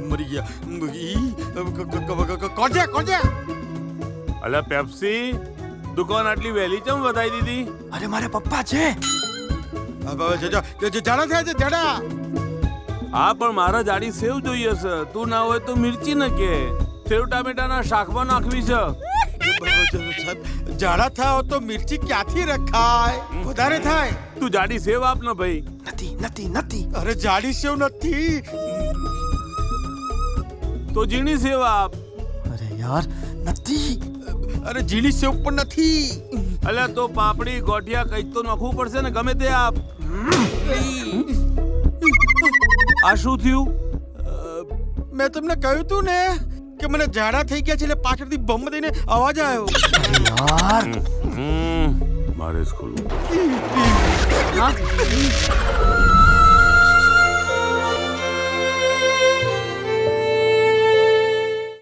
મરી ગયા. કોણ છે? અલ્યા પેપ્સી, દુકાન આટલી વહેલી ચમ વધાઈ દીધી? અરે મારે પપ્પા છે. જાડા થયા છે જાડા. હા પણ મારા જાડી સેવ જોઈએ છે. તું ના હોય તો મિર્ચી ન કે સેવ ટામેટાના શાકમાં નાખવી છે. જાડા થાવ તો મિર્ચી ક્યાંથી રખાય? વધારે થાય. તું જાડી સેવ આપ ને ભાઈ. નથી. અરે જાડી સેવ નથી. તો ઝીણી સેવ આપ. અરે યાર નથી. અરે ઝીણી સેવ પણ નથી. અલ્યા તો પાપડી ગોઠિયા કઈ તો નાખવું પડશે ને. ગમે તે આપ. આ શું થયું? મેં તમને કહ્યું તું ને કે મને જાડા થઈ ગયા છે એટલે પાછળથી બમ દઈને અવાજ આવ્યો. યાર મારે સ્કૂલ.